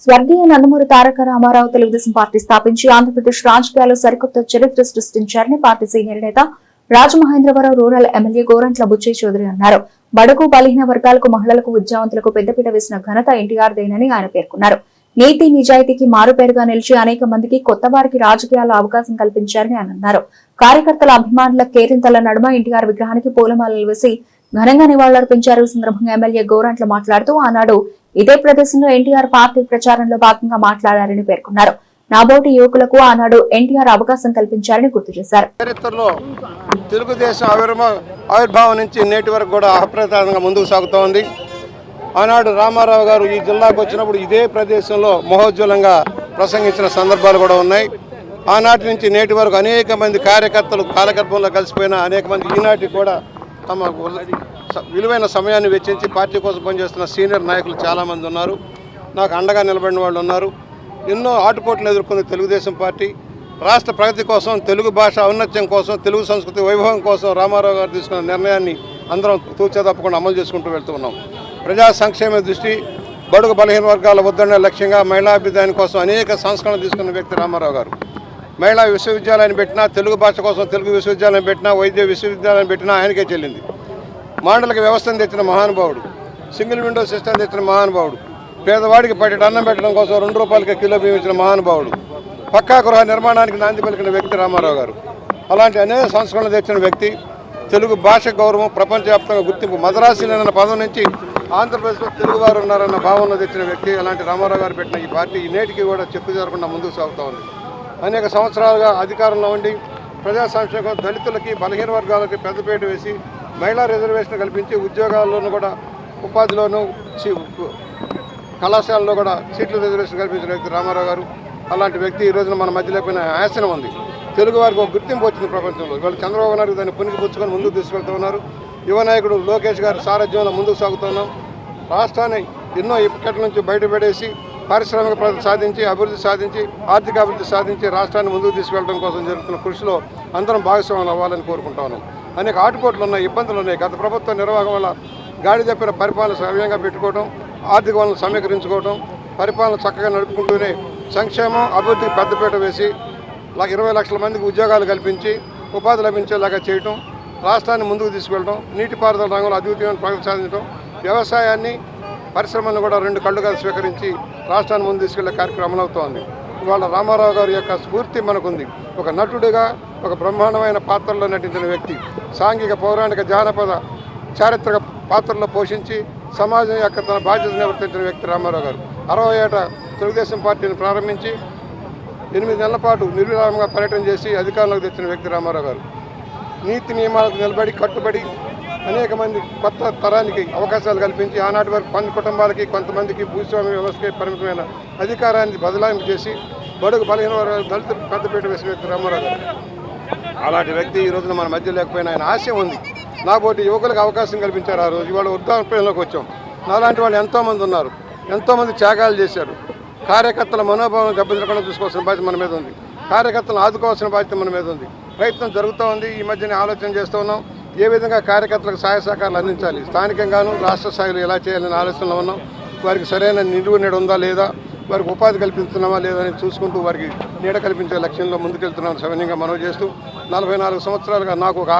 స్వర్గీయ నందమూరి తారక రామారావు తెలుగుదేశం పార్టీ స్థాపించి ఆంధ్రప్రదేశ్ రాజకీయాల్లో సరికొత్త చరిత్ర సృష్టించారని పార్టీ సీనియర్ నేత రాజమహేంద్రవరం రూరల్ ఎమ్మెల్యే గోరంట్ల బుచ్చయ్య చౌదరి అన్నారు. బడుగు బలహీన వర్గాలకు, మహిళలకు, విద్యావంతులకు పెద్దపీట వేసిన ఘనత ఎన్టీఆర్ దేనని ఆయన పేర్కొన్నారు. నీతి నిజాయితీకి మారుపేరుగా నిలిచి అనేక మందికి కొత్త వారికి రాజకీయాల్లో అవకాశం కల్పించారని ఆయన అన్నారు. కార్యకర్తల అభిమానుల కేరింతల నడుమ ఎన్టీఆర్ విగ్రహానికి పూలమాలలు వేసి ఘనంగా నివాళులర్పించారు. ఈ సందర్భంగా ఎమ్మెల్యే గోరంట్ల మాట్లాడుతూ ఆనాడు ఇదే ప్రదేశంలో ఎన్టీఆర్ పార్టీ ప్రచారంలో భాగంగా మాట్లాడారని పేర్కొన్నారు. నాబోటి యువకులకు ఆనాడు ఎన్టీఆర్ అవకాశం కల్పించారని గుర్తు చేశారు. తెలుగుదేశం ఆవిర్భావం నుంచి నేటి వరకు కూడా అప్రతిహతంగా ముందుకు సాగుతోంది. ఆనాడు రామారావు గారు ఈ జిల్లాకు వచ్చినప్పుడు ఇదే ప్రదేశంలో మహోజ్వలంగా ప్రసంగించిన సందర్భాలు కూడా ఉన్నాయి. ఆనాటి నుంచి నేటి వరకు అనేక మంది కార్యకర్తలు కాలగర్భంలో కలిసిపోయిన అనేక మంది ఈనాటికి కూడా తమ విలువైన సమయాన్ని వెచ్చించి పార్టీ కోసం పనిచేస్తున్న సీనియర్ నాయకులు చాలామంది ఉన్నారు. నాకు అండగా నిలబడిన వాళ్ళు ఉన్నారు. ఎన్నో ఆటుపోట్లు ఎదుర్కొంది తెలుగుదేశం పార్టీ. రాష్ట్ర ప్రగతి కోసం, తెలుగు భాష ఔన్నత్యం కోసం, తెలుగు సంస్కృతి వైభవం కోసం రామారావు గారు తీసుకున్న నిర్ణయాన్ని అందరం తూచా తప్పకుండా అమలు చేసుకుంటూ వెళ్తూ ఉన్నాం. ప్రజా సంక్షేమ దృష్టి, బడుగు బలహీన వర్గాల వద్దనే లక్ష్యంగా మహిళాభివృద్ధి కోసం అనేక సంస్కరణలు తీసుకున్న వ్యక్తి రామారావు గారు. మహిళా విశ్వవిద్యాలయాన్ని పెట్టినా, తెలుగు భాష కోసం తెలుగు విశ్వవిద్యాలయం పెట్టినా, వైద్య విశ్వవిద్యాలయం పెట్టినా ఆయనకే చెల్లింది. మాండలిక వ్యవస్థను తెచ్చిన మహానుభావుడు, సింగిల్ విండో సిస్టమ్ తెచ్చిన మహానుభావుడు, పేదవాడికి పట్టెడు అన్నం పెట్టడం కోసం 2 రూపాయలకి కిలో బియ్యం ఇచ్చిన మహానుభావుడు, పక్కా గృహ నిర్మాణానికి నాంది పలికిన వ్యక్తి రామారావు గారు. అలాంటి అనేక సంస్కరణలు తెచ్చిన వ్యక్తి. తెలుగు భాష గౌరవం, ప్రపంచవ్యాప్తంగా గుర్తింపు, మద్రాసులైన పదం నుంచి ఆంధ్రప్రదేశ్లో తెలుగువారు ఉన్నారన్న భావనలో తెచ్చిన వ్యక్తి. అలాంటి రామారావు గారు పెట్టిన ఈ పార్టీ నేటికి కూడా చెప్పు జరగకుండా ముందుకు సాగుతూ ఉంది. అనేక సంవత్సరాలుగా అధికారంలో ఉండి ప్రజా సంక్షేమం, దళితులకి, బలహీన వర్గాలకి పెద్దపీట వేసి మహిళా రిజర్వేషన్ కల్పించి ఉద్యోగాల్లోనూ కూడా, ఉపాధిలోనూ, కళాశాలలో కూడా సీట్ల రిజర్వేషన్ కల్పించిన వ్యక్తి రామారావు గారు. అలాంటి వ్యక్తి ఈ రోజున మన మధ్యలో పోయిన ఆశనం ఉంది. తెలుగు వారికి ఒక గుర్తింపు వచ్చింది ప్రపంచంలో. ఇవాళ చంద్రబాబు నాయుడు దాన్ని పునికి పుచ్చుకొని ముందుకు తీసుకెళ్తూ ఉన్నారు. యువ నాయకుడు లోకేష్ గారి సారథ్యంలో ముందుకు సాగుతున్నాం. రాష్ట్రాన్ని ఎన్నో ఇప్పటి నుంచి బయటపడేసి పారిశ్రామిక ప్రగతి సాధించి, అభివృద్ధి సాధించి, ఆర్థిక అభివృద్ధి సాధించి రాష్ట్రాన్ని ముందుకు తీసుకెళ్లడం కోసం జరుగుతున్న కృషిలో అందరం భాగస్వాములు అవ్వాలని కోరుకుంటా ఉన్నాం. అనేక ఆటుపోట్లు ఉన్నాయి, ఇబ్బందులు ఉన్నాయి. గత ప్రభుత్వ నిర్వాహకం వల్ల గాడి తప్పిన పరిపాలన సవ్యంగా పెట్టుకోవడం, ఆర్థిక వనరులను సమీకరించుకోవడం, పరిపాలన చక్కగా నడుపుకుంటూనే సంక్షేమం, అభివృద్ధికి పెద్దపీట వేసి 20 లక్షల మందికి ఉద్యోగాలు కల్పించి ఉపాధి లభించేలాగా చేయటం, రాష్ట్రాన్ని ముందుకు తీసుకెళ్ళడం, నీటిపారుదల రంగంలో అద్వితీయమైన ప్రగతి సాధించడం, వ్యవసాయాన్ని, పరిశ్రమలను కూడా 2 కళ్ళుగా స్వీకరించి రాష్ట్రాన్ని ముందు తీసుకెళ్లే కార్యక్రమం అమలవుతోంది. ఇవాళ రామారావు గారి యొక్క స్ఫూర్తి మనకుంది. ఒక నటుడిగా ఒక బ్రహ్మాండమైన పాత్రలో నటించిన వ్యక్తి. సాంఘిక, పౌరాణిక, జానపద, చారిత్రక పాత్రలో పోషించి సమాజం యొక్క తన బాధ్యతను నిర్వర్తించిన వ్యక్తి రామారావు గారు. 60 ఏట తెలుగుదేశం పార్టీని ప్రారంభించి 8 నెలల పాటు నిర్విరామంగా పర్యటన చేసి అధికారంలోకి తెచ్చిన వ్యక్తి రామారావు గారు. నీతి నియమాలకు నిలబడి, కట్టుబడి అనేక మంది కొత్త తరానికి అవకాశాలు కల్పించి ఆనాటి వరకు కొన్ని కుటుంబాలకి, కొంతమందికి భూస్వామ్య వ్యవస్థకి పరిమితమైన అధికారాన్ని బదలాయింపు చేసి బడుగు బలహీన వర్గాలు, దళితులకు పెద్దపీట వేసిన వ్యక్తి రామారావు గారు. అలాంటి వ్యక్తి ఈ రోజున మన మధ్య లేకపోయినా ఆయన ఆశయం ఉంది. నాబోటి యువకులకు అవకాశం కల్పించారు. ఆ రోజు ఇవాళ వృద్ధాప్యంలోకి వచ్చాం. నాలాంటి వాళ్ళు ఎంతోమంది ఉన్నారు, ఎంతోమంది త్యాగాలు చేశారు. కార్యకర్తల మనోభావం దెబ్బతినకుండా చూసుకోవాల్సిన బాధ్యత మన మీద ఉంది. కార్యకర్తలను ఆదుకోవాల్సిన బాధ్యత మన మీద ఉంది. ప్రయత్నం జరుగుతూ ఉంది. ఈ మధ్యనే ఆలోచన చేస్తూ ఉన్నాం. ఏ విధంగా కార్యకర్తలకు సహాయ సహకారాలు అందించాలి, స్థానికంగాను రాష్ట్ర స్థాయిలో ఎలా చేయాలని ఆలోచనలో ఉన్నాం. వారికి సరైన నిలువు నీడ ఉందా లేదా, వారికి ఉపాధి కల్పిస్తున్నామా లేదా అని చూసుకుంటూ వారికి నీడ కల్పించే లక్ష్యంలో ముందుకెళ్తున్నాం. సవినయంగా మనవి చేస్తూ 44 సంవత్సరాలుగా నాకు ఒక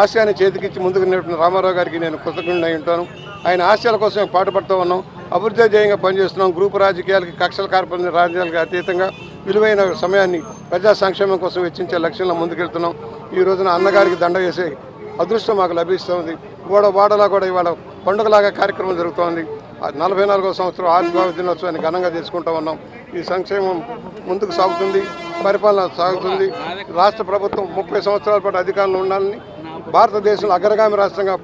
ఆశయాన్ని చేతికిచ్చి ముందుకు నేర్పిన రామారావు గారికి నేను కృతజ్ఞుడినై ఉంటాను. ఆయన ఆశయాల కోసం పాటుపడుతూ ఉన్నాం. అభివృద్ధి ధ్యేయంగా పనిచేస్తున్నాం. గ్రూపు రాజకీయాలకి, కక్షల కార్పొరేషన్ రాజకీయాలకు అతీతంగా విలువైన సమయాన్ని ప్రజా సంక్షేమం కోసం వెచ్చించే లక్ష్యంలో ముందుకెళ్తున్నాం. ఈ రోజున అన్నగారికి దండ వేసే అదృష్టం మాకు లభిస్తుంది. వాడలా కూడా ఇవాళ పండుగలాగా కార్యక్రమం జరుగుతోంది. 44వ సంవత్సరం ఆవిర్భావ దినోత్సవాన్ని ఘనంగా చేసుకుంటూ ఉన్నాం. ఈ సంక్షేమం ముందుకు సాగుతుంది, పరిపాలన సాగుతుంది. రాష్ట్ర ప్రభుత్వం 30 సంవత్సరాల పాటు అధికారంలో ఉండాలని, భారతదేశంలో అగ్రగామి రాష్ట్రంగా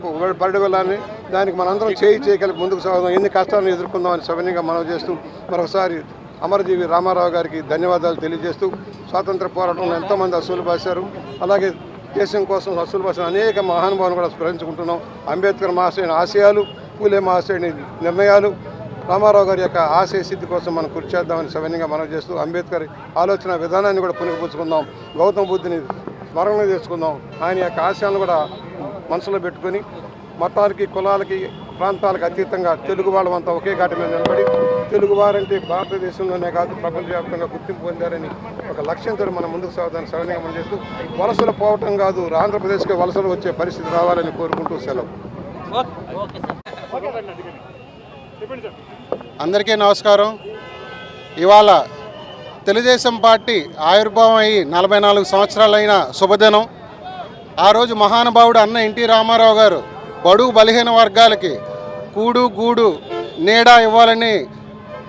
పడివెళ్ళాలని, దానికి మనందరం చేయగలిగి ముందుకు సాగుదాం. ఎన్ని కష్టాలను ఎదుర్కొందామని సవినయంగా మనవి చేస్తూ మరొకసారి అమరజీవి రామారావు గారికి ధన్యవాదాలు తెలియజేస్తూ, స్వాతంత్ర పోరాటంలో ఎంతోమంది అసూలు బాశారు. అలాగే దేశం కోసం అసూలు బాసిన అనేక మహానుభావులు కూడా స్మరించుకుంటున్నాం. అంబేద్కర్ మహాశయుని ఆశయాలు, పూలే మహాశయుని నిర్ణయాలు, రామారావు గారి యొక్క ఆశయ సిద్ధి కోసం మనం కృషి చేద్దామని సవినయంగా మనవి చేస్తూ, అంబేద్కర్ ఆలోచన విధానాన్ని కూడా పుణికిపుచ్చుకుందాం. గౌతమ బుద్ధుని స్మరణ చేసుకుందాం. ఆయన యొక్క ఆశయాలను కూడా మనసులో పెట్టుకొని మతాలకి, కులాలకి, ప్రాంతాలకు అతీతంగా తెలుగు వాళ్ళమంతా ఒకే ఘాటి మీద నిలబడి తెలుగు వారంటే భారతదేశంలోనే కాదు ప్రపంచవ్యాప్తంగా గుర్తింపు పొందారని ఒక లక్ష్యంతో మనం ముందుకు సాగుతాన్ని సవినీయంగా చేస్తూ వలసలు పోవటం కాదు, ఆంధ్రప్రదేశ్కి వలసలు వచ్చే పరిస్థితి రావాలని కోరుకుంటూ సెలవు. అందరికీ నమస్కారం. ఇవాళ తెలుగుదేశం పార్టీ ఆవిర్భావం అయ్యి 44 సంవత్సరాలైన శుభదినం. ఆ రోజు మహానుభావుడు అన్న ఎన్టీ రామారావు గారు బడుగు బలహీన వర్గాలకి కూడు గూడు నీడ ఇవ్వాలని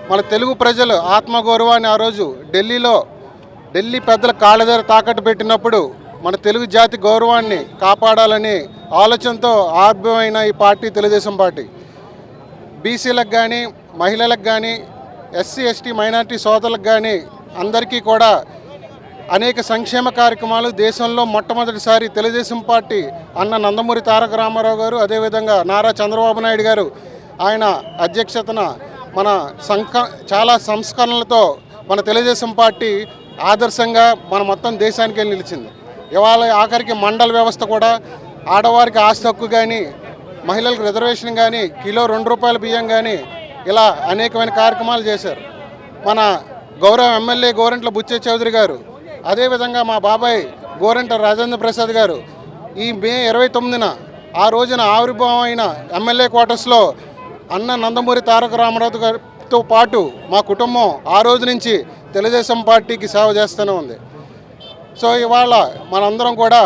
మన తెలుగు ప్రజలు ఆత్మగౌరవాన్ని ఆ రోజు ఢిల్లీ పెద్దల కాళ్ళ దగ్గర తాకట్టు పెట్టినప్పుడు మన తెలుగు జాతి గౌరవాన్ని కాపాడాలని ఆలోచనతో ఆవిర్భావమైన ఈ పార్టీ తెలుగుదేశం పార్టీ బీసీలకు కానీ మహిళలకు కానీ ఎస్సీ ఎస్టీ మైనారిటీ సోదరులకు కానీ అందరికీ కూడా అనేక సంక్షేమ కార్యక్రమాలు దేశంలో మొట్టమొదటిసారి తెలుగుదేశం పార్టీ అన్న నందమూరి తారక రామారావు గారు, అదేవిధంగా నారా చంద్రబాబు నాయుడు గారు ఆయన అధ్యక్షతన మన చాలా సంస్కరణలతో మన తెలుగుదేశం పార్టీ ఆదర్శంగా మన మొత్తం దేశానికే నిలిచింది. ఇవాళ ఆఖరికి మండల వ్యవస్థ కూడా ఆడవారికి ఆస్తి హక్కు కానీ, మహిళలకు రిజర్వేషన్ కానీ, కిలో ₹2 బియ్యం కానీ ఇలా అనేకమైన కార్యక్రమాలు చేశారు. మన గౌరవ ఎమ్మెల్యే గోరంట్ల బుచ్చే చౌదరి గారు, అదేవిధంగా మా బాబాయ్ గోరంట రాజేంద్ర ప్రసాద్ గారు ఈ మే 29న ఆ రోజున ఆవిర్భావం అయిన ఎమ్మెల్యే క్వార్టర్స్లో అన్న నందమూరి తారక రామారావు గారితో పాటు మా కుటుంబం ఆ రోజు నుంచి తెలుగుదేశం పార్టీకి సేవ చేస్తూనే ఉంది. సో ఇవాళ మనందరం కూడా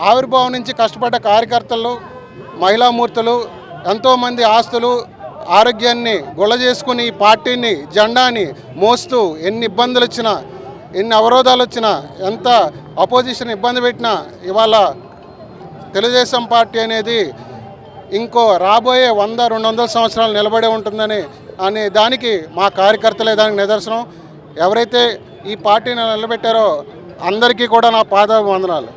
ఆవిర్భావం నుంచి కష్టపడ్డ కార్యకర్తలు, మహిళామూర్తులు ఎంతోమంది ఆస్తులు ఆరోగ్యాన్ని గుల్ల చేసుకుని ఈ పార్టీని జెండాని మోస్తూ ఎన్ని ఇబ్బందులు వచ్చినా, ఎన్ని అవరోధాలు వచ్చినా, ఎంత అపోజిషన్ ఇబ్బంది పెట్టినా ఇవాళ తెలుగుదేశం పార్టీ అనేది ఇంకో రాబోయే 100-200 సంవత్సరాలు నిలబడే ఉంటుందని అనే దానికి మా కార్యకర్తలే దానికి నిదర్శనం. ఎవరైతే ఈ పార్టీని నిలబెట్టారో అందరికీ కూడా నా పాదాభివందనాలు.